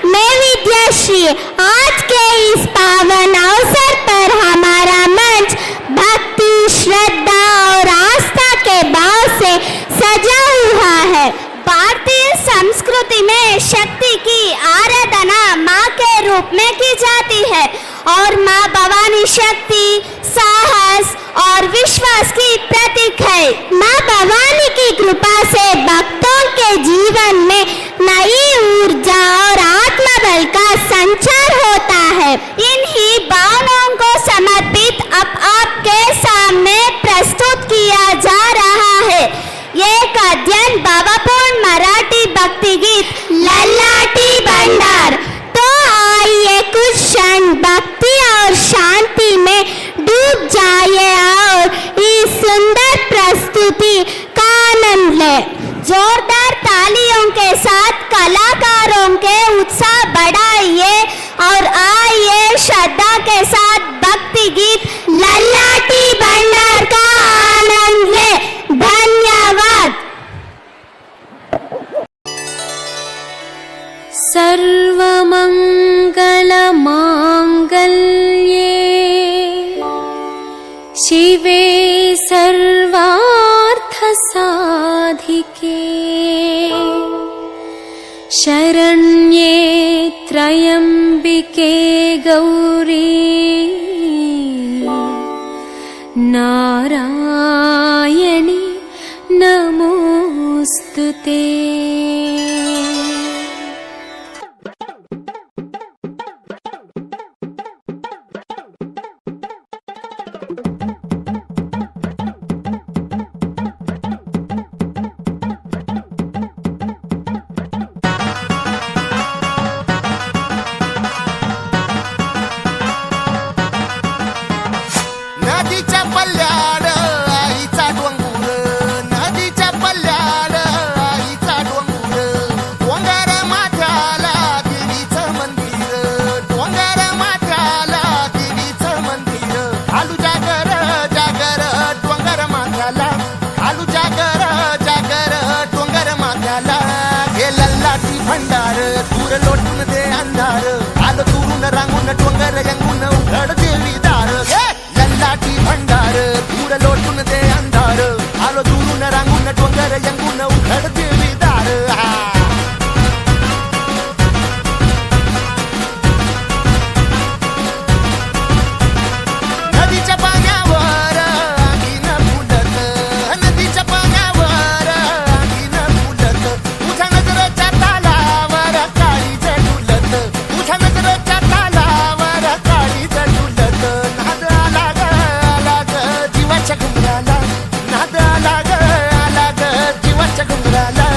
मैं विद्याश्री। आज के इस पावन अवसर पर हमारा मंच भक्ति, श्रद्धा और आस्था के भाव से सजा हुआ है। भारतीय संस्कृति में शक्ति की आराधना माँ के रूप में की जाती है और माँ भवानी शक्ति, साहस और विश्वास की प्रतीक है। माँ भवानी की कृपा से भक्तों के जीवन में नई ऊर्जा और आत्मबल का संचार होता है। इन्हीं भावनाओं को समर्पित अब आपके सामने प्रस्तुत किया जा रहा है एक अध्ययन भावपूर्ण मराठी भक्ति गीत ललाटी भंडार। तो आइए कुछ क्षण भक्ति और शांति में डूब जाइए और इस सुंदर प्रस्तुति का आनंद लें। जोरदार तालियों के साथ कलाकारों के उत्साह बढ़ाइए और आइए श्रद्धा के साथ भक्ति गीत ललाटी भंडार का आनंद लें। धन्यवाद। सर्वमंगल मांगल्ये शिवे सर्वार्थ साधिके शरण्ये त्र्यंबिके गौरी नारायणी नमोस्तुते। भंडार दूर लोटून दे अंधार आलो दुरून रांगून डोंगर यंगून उघड देवी दार। लल्लाटी भंडार दूर लोटून दे अंधार आलो दुरून रांगून डोंगर यंगून उघड देवी दार। नदीच्या पाण्यावर आगीन फुलत, नदीच्या पाण्यावर आगीन फुलत, तुझ्या नजरेच्या तालावर काळी झुलत, तुझ्या नजरेच्या तालावर काळी झुलत। नाद आला ग जीवाच्या घुंगराला, नाद आला ग जीवाच्या घुंगराला।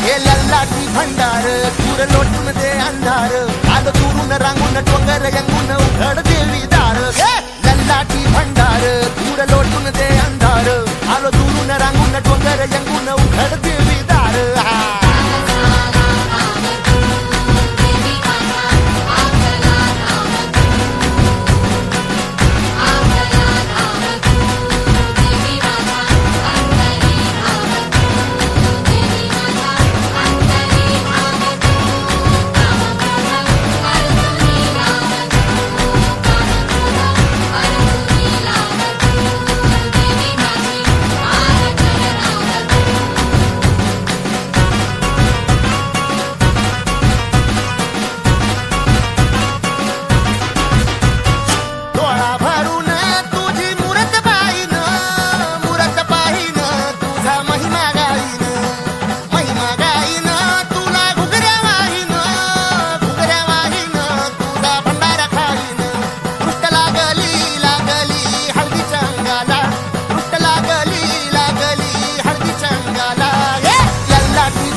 हे लल्लाटी भंडार दूर लोटून दे अंधार आलो दुरून रांगून डोंगर यंगून उघड देवी दार। लल्लाटी भंडार दूर लोटून दे अंधार आलो दुरून रांगून डोंगर यंगून उघड देवी दार।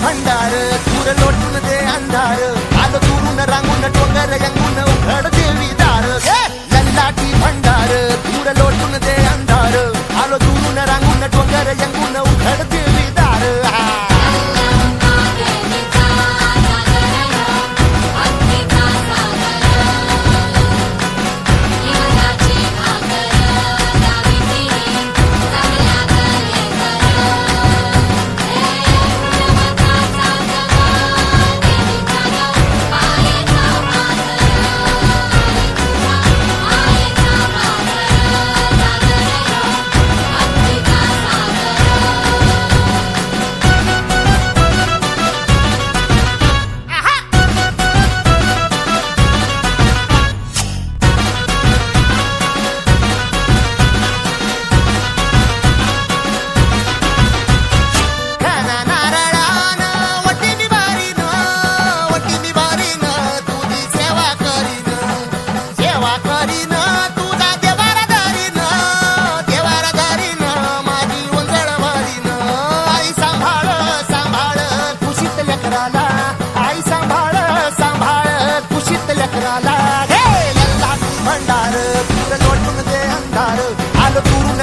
भंडार दूर लोटून दे अंधार आलो दुरून रांगून डोंगर यंगून उघड देवी दार। लल्लाटी भंडार दूर लोटून दे अंधार आलो दुरून रांगून डोंगर यंगून उघड देवी दार। Bye.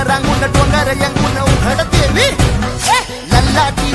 रांगून डोंगर यंगून उघड देवी लल्लाची